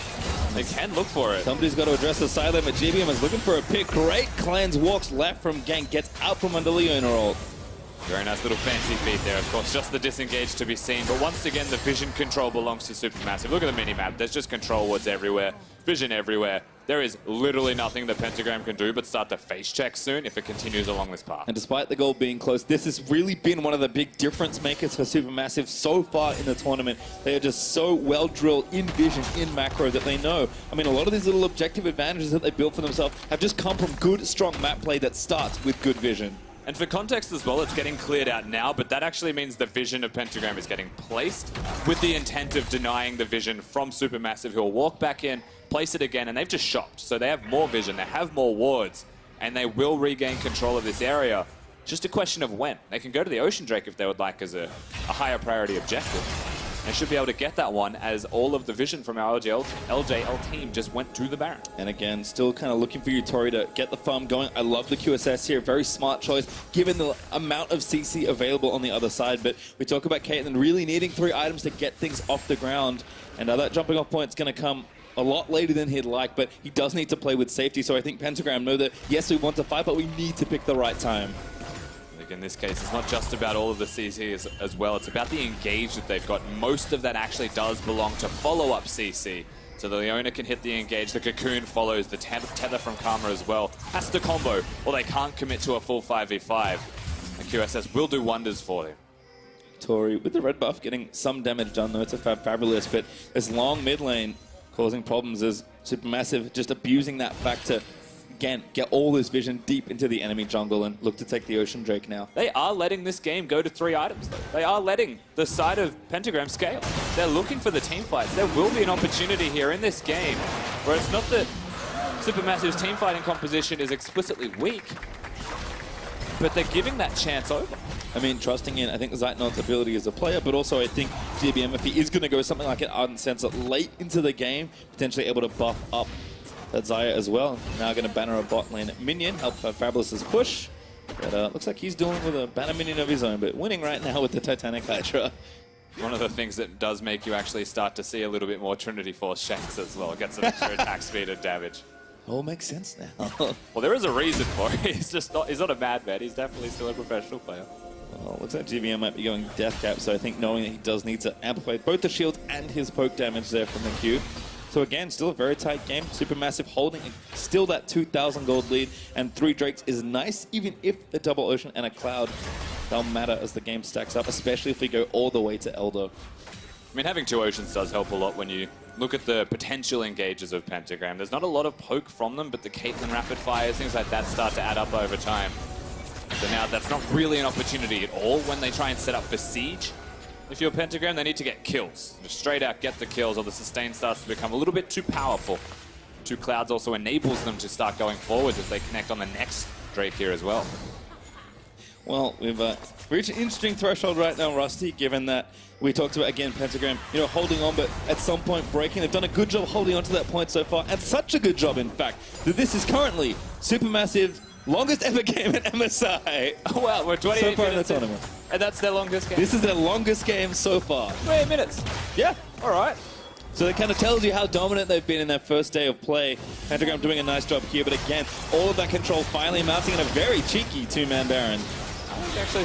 [SPEAKER 2] they can look for it.
[SPEAKER 1] Somebody's got to address the side lane, but GBM is looking for a pick. Great cleanse, walks left from gank, gets out from under Leona ult.
[SPEAKER 2] Very nice little fancy feat there, of course, just the disengage to be seen. But once again, the vision control belongs to Supermassive. Look at the mini-map. There's just control wards everywhere, vision everywhere. There is literally nothing that Pentagram can do but start to face check soon if it continues along this path.
[SPEAKER 1] And despite the goal being close, this has really been one of the big difference makers for Supermassive so far in the tournament. They are just so well drilled in vision, in macro, that they know. I mean, a lot of these little objective advantages that they built for themselves have just come from good, strong map play that starts with good vision.
[SPEAKER 2] And for context as well, it's getting cleared out now, but that actually means the vision of Pentagram is getting placed with the intent of denying the vision from Supermassive, who will walk back in, place it again, and they've just shopped. So they have more vision, they have more wards, and they will regain control of this area. Just a question of when. They can go to the Ocean Drake if they would like as a higher priority objective. And should be able to get that one as all of the vision from our LJL team just went to the Baron.
[SPEAKER 1] And again, still kind of looking for Tori to get the farm going. I love the QSS here. Very smart choice, given the amount of CC available on the other side. But we talk about Caitlyn really needing 3 items to get things off the ground. And that jumping off point is going to come a lot later than he'd like, but he does need to play with safety. So I think Pentagram know that, yes, we want to fight, but we need to pick the right time.
[SPEAKER 2] In this case, it's not just about all of the CC as well, it's about the engage that they've got. Most of that actually does belong to follow-up CC. So the Leona can hit the engage, the Cocoon follows, the tether from Karma as well. Has to combo, or they can't commit to a full 5v5. And QSS will do wonders for them.
[SPEAKER 1] Tori with the red buff getting some damage done though to Fabulous, but this long mid lane causing problems as SuperMassive just abusing that fact to, again, get all this vision deep into the enemy jungle and look to take the Ocean Drake now.
[SPEAKER 2] They are letting this game go to 3 items, though. They are letting the side of Pentagram scale. They're looking for the team fights. There will be an opportunity here in this game where it's not that SuperMassive's team fighting composition is explicitly weak, but they're giving that chance over.
[SPEAKER 1] I mean, trusting in, I think, Zeitnot's ability as a player, but also I think GBM, if he is going to go something like an Ardent Sensor late into the game, potentially able to buff up that Xayah as well. Now going to banner a bot lane minion, help Fabulous's push. But looks like he's dealing with a banner minion of his own, but winning right now with the Titanic Hydra.
[SPEAKER 2] One of the things that does make you actually start to see a little bit more Trinity Force Shanks as well. Get some extra attack speed and damage.
[SPEAKER 1] All makes sense now.
[SPEAKER 2] Well, there is a reason for it. He's not a madman. He's definitely still a professional player.
[SPEAKER 1] Well, looks like GBM might be going death cap, so I think knowing that he does need to amplify both the shields and his poke damage there from the Q. So again, still a very tight game. SuperMassive holding still that 2,000 gold lead, and 3 Drakes is nice, even if the double Ocean and a Cloud, they'll matter as the game stacks up, especially if we go all the way to Eldo.
[SPEAKER 2] I mean, having 2 Oceans does help a lot when you look at the potential engages of Pentagram. There's not a lot of poke from them, but the Caitlyn rapid fires, things like that start to add up over time. So now that's not really an opportunity at all when they try and set up for siege. If you're Pentagram, they need to get kills. Just straight out get the kills, or the sustain starts to become a little bit too powerful. 2 Clouds also enables them to start going forwards if they connect on the next Drake here as well.
[SPEAKER 1] Well, we've reached an interesting threshold right now, Rusty, given that we talked about, again, Pentagram, holding on, but at some point breaking. They've done a good job holding on to that point so far, and such a good job, in fact, that this is currently SuperMassive's longest ever game at MSI.
[SPEAKER 2] Oh, wow, we're 28
[SPEAKER 1] so far in the
[SPEAKER 2] minutes in.
[SPEAKER 1] tournament.
[SPEAKER 2] And that's their longest game?
[SPEAKER 1] This is their longest game so far.
[SPEAKER 2] 28 minutes?
[SPEAKER 1] Yeah.
[SPEAKER 2] All right.
[SPEAKER 1] So that kind of tells you how dominant they've been in their first day of play. Pentagram doing a nice job here, but again, all of that control finally mounting in a very cheeky 2-man Baron.
[SPEAKER 2] Actually,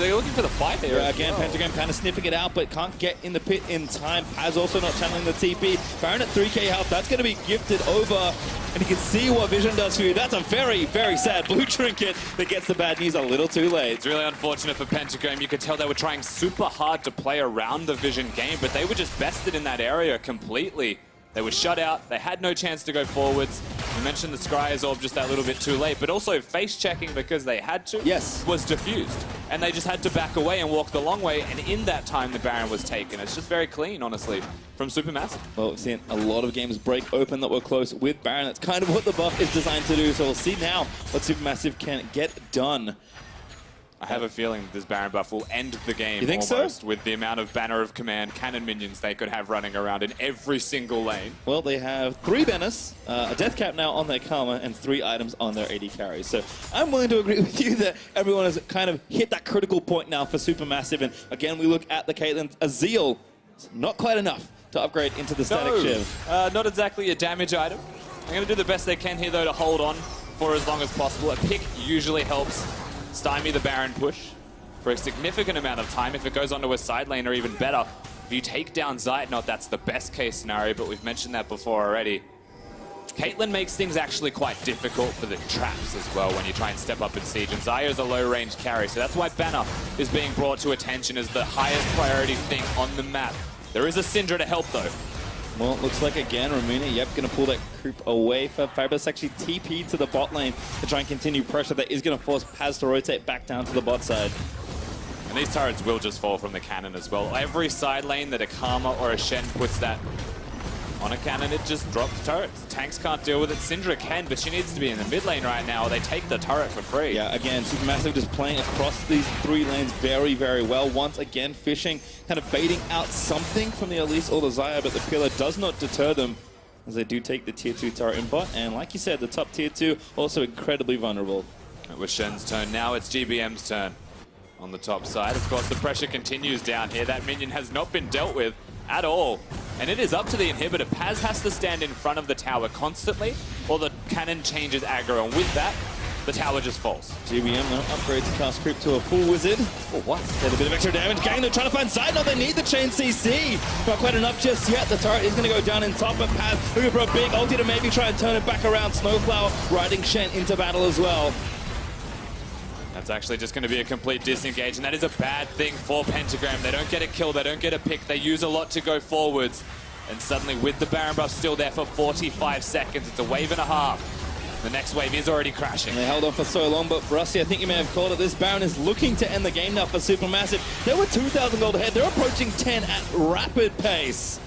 [SPEAKER 2] they're looking for the fight here.
[SPEAKER 1] Yeah, again, Pentagram kind of sniffing it out, but can't get in the pit in time. Paz also not channeling the TP. Baron at 3k health, that's going to be gifted over. And you can see what Vision does for you. That's a very, very sad blue trinket that gets the bad news a little too late.
[SPEAKER 2] It's really unfortunate for Pentagram. You could tell they were trying super hard to play around the Vision game, but they were just bested in that area completely. They were shut out. They had no chance to go forwards. We mentioned the Scryer's Orb just that little bit too late, but also face checking because they had to was diffused. And they just had to back away and walk the long way, and in that time the Baron was taken. It's just very clean, honestly, from SuperMassive.
[SPEAKER 1] Well, we've seen a lot of games break open that were close with Baron. That's kind of what the buff is designed to do, so we'll see now what SuperMassive can get done.
[SPEAKER 2] I have a feeling this Baron buff will end the game.
[SPEAKER 1] You think
[SPEAKER 2] almost,
[SPEAKER 1] so?
[SPEAKER 2] With the amount of Banner of Command cannon minions they could have running around in every single lane.
[SPEAKER 1] Well, they have 3 banners, a death cap now on their Karma, and 3 items on their AD carries. So I'm willing to agree with you that everyone has kind of hit that critical point now for SuperMassive. And again, we look at the Caitlyn. A Zeal, not quite enough to upgrade into the static shiv.
[SPEAKER 2] Not exactly a damage item. I'm going to do the best they can here, though, to hold on for as long as possible. A pick usually helps stymie the Baron push for a significant amount of time. If it goes onto a side lane, or even better, if you take down Zeitnot, that's the best case scenario, but we've mentioned that before already. Caitlyn makes things actually quite difficult for the traps as well when you try and step up in Siege, and Xayah is a low-range carry, so that's why Banner is being brought to attention as the highest priority thing on the map. There is a Syndra to help, though.
[SPEAKER 1] Well, it looks like, again, Ramuna, going to pull that creep away for Fabulous. Actually TP to the bot lane to try and continue pressure. That is going to force Paz to rotate back down to the bot side.
[SPEAKER 2] And these turrets will just fall from the cannon as well. Every side lane that a Karma or a Shen puts that on a cannon, it just drops turrets. Tanks can't deal with it. Syndra can, but she needs to be in the mid lane right now, or they take the turret for free.
[SPEAKER 1] Yeah, again, SuperMassive just playing across these 3 lanes very, very well. Once again, fishing, kind of baiting out something from the Elise or the Xayah, but the pillar does not deter them as they do take the tier 2 turret in bot. And like you said, the top tier 2 also incredibly vulnerable.
[SPEAKER 2] It was Shen's turn. Now it's GBM's turn on the top side. Of course, the pressure continues down here. That minion has not been dealt with at all. And it is up to the inhibitor. Paz has to stand in front of the tower constantly, or the cannon changes aggro, and with that, the tower just falls.
[SPEAKER 1] GBM now upgrades the cast creep to a full wizard. Oh, what? Get a bit of extra damage. Gang, they're trying to find Zeitnot. They need the chain CC. Not quite enough just yet. The turret is going to go down in top of Paz. Looking for a big ulti to maybe try and turn it back around. Snowflower riding Shen into battle as well.
[SPEAKER 2] That's actually just going to be a complete disengage, and that is a bad thing for Pentagram. They don't get a kill, they don't get a pick, they use a lot to go forwards. And suddenly, with the Baron buff still there for 45 seconds, it's a wave and a half. The next wave is already crashing.
[SPEAKER 1] They held on for so long, but Rusty, I think you may have called it. This Baron is looking to end the game now for SuperMassive. They were 2,000 gold ahead. They're approaching 10 at rapid pace.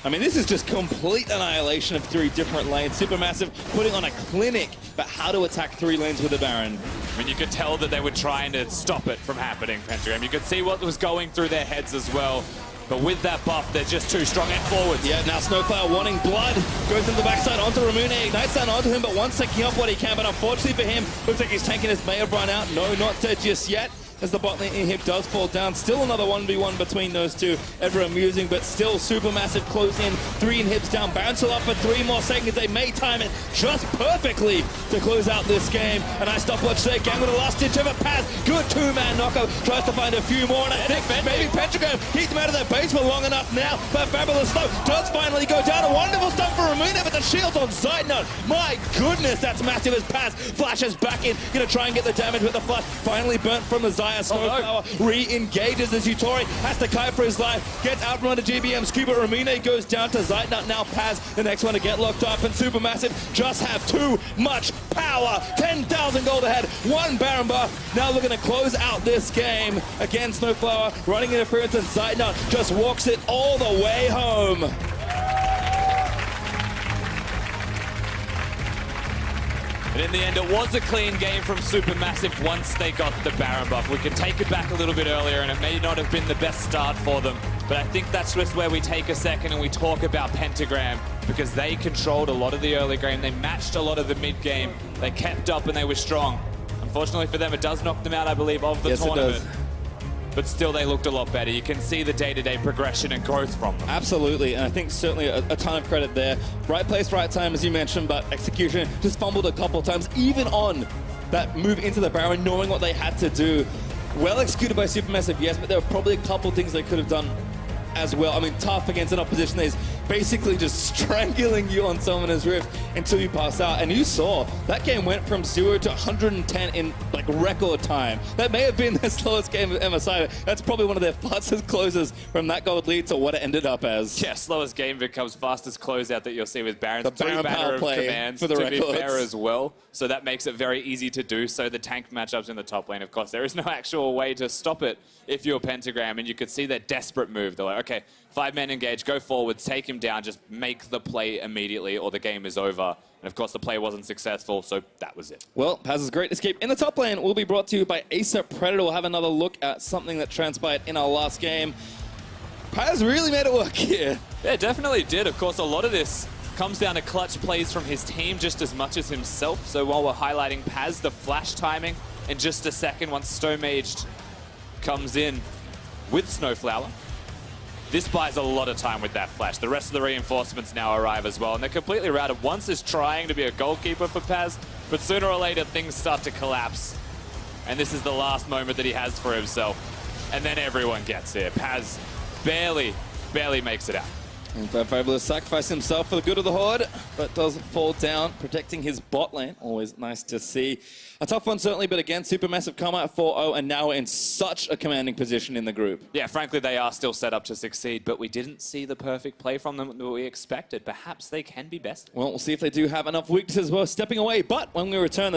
[SPEAKER 1] I mean, this is just complete annihilation of 3 different lanes. SuperMassive putting on a clinic about how to attack 3 lanes with the Baron.
[SPEAKER 2] I mean, you could tell that they were trying to stop it from happening, Pentagram. You could see what was going through their heads as well. But with that buff, they're just too strong and forwards.
[SPEAKER 1] Yeah, now Snowflower wanting blood. Goes into the backside onto Ramune. Ignites that onto him, but wants taking up what he can. But unfortunately for him, looks like he's tanking his may have run out. No, not dead just yet. As the bot lane inhib does fall down. Still another 1v1 between those two. Ever amusing, but still SuperMassive close in. 3 inhibs down. Baron still up for 3 more seconds. They may time it just perfectly to close out this game. A nice stopwatch there. Gang with the last ditch of a pass. Good 2-man knockup. Tries to find a few more. And I think maybe Pentagram keep them out of their base for long enough now. But Fabulous Slow does finally go down. A wonderful stuff for Ramune, but the shield's on side note. My goodness, that's massive as Paz flashes back in. Gonna try and get the damage with the flash. Finally burnt from the Zaya. Snowflower re-engages as Utori has to kite for his life. Gets out from under GBM. Scuba Ramune goes down to Zeitnut. Now Paz, the next one to get locked up. And SuperMassive just have too much power. 10,000 gold ahead. 1 Baron buff. Now looking to close out this game. Again, Snowflower running interference, and Zeitnut just walks it all the way home.
[SPEAKER 2] And in the end, it was a clean game from SuperMassive once they got the Baron buff. We can take it back a little bit earlier, and it may not have been the best start for them. But I think that's just where we take a second and we talk about Pentagram, because they controlled a lot of the early game. They matched a lot of the mid game. They kept up and they were strong. Unfortunately for them, it does knock them out, I believe, of the tournament. It does. But still, they looked a lot better. You can see the day-to-day progression and growth from them.
[SPEAKER 1] Absolutely, and I think certainly a ton of credit there. Right place, right time, as you mentioned, but execution just fumbled a couple of times, even on that move into the Baron, knowing what they had to do. Well executed by SuperMassive, yes, but there were probably a couple things they could have done as well. I mean, tough against an opposition that is basically just strangling you on Summoner's Rift until you pass out. And you saw that game went from 0 to 110 in like record time. That may have been their slowest game of MSI. That's probably one of their fastest closes from that gold lead to what it ended up as.
[SPEAKER 2] Yeah, slowest game becomes fastest closeout that you'll see with Baron's.
[SPEAKER 1] The Baron
[SPEAKER 2] 3 banner of commands,
[SPEAKER 1] for the
[SPEAKER 2] to
[SPEAKER 1] records.
[SPEAKER 2] be fair as well. So that makes it very easy to do. So the tank matchups in the top lane, of course, there is no actual way to stop it if you're Pentagram. And you could see that desperate move. They're like, okay, 5-man engage, go forwards, take him down, just make the play immediately or the game is over. And of course, the play wasn't successful, so that was it.
[SPEAKER 1] Well, Paz's great escape in the top lane will be brought to you by ASAP Predator. We'll have another look at something that transpired in our last game. Paz really made it work here.
[SPEAKER 2] Yeah, definitely did. Of course, a lot of this comes down to clutch plays from his team just as much as himself. So while we're highlighting Paz, the flash timing in just a second once Stone-Maged comes in with Snowflower. This buys a lot of time with that flash. The rest of the reinforcements now arrive as well, and they're completely routed. Once is trying to be a goalkeeper for Paz, but sooner or later things start to collapse. And this is the last moment that he has for himself. And then everyone gets here. Paz barely makes it out.
[SPEAKER 1] And Fabulous sacrificed himself for the good of the Horde, but does fall down, protecting his bot lane. Always nice to see. A tough one, certainly, but again, SuperMassive come out 4-0, and now in such a commanding position in the group. Yeah,
[SPEAKER 2] frankly, they are still set up to succeed, but we didn't see the perfect play from them that we expected. Perhaps they can be best.
[SPEAKER 1] Well, we'll see if they do have enough weaknesses worth stepping away, but when we return,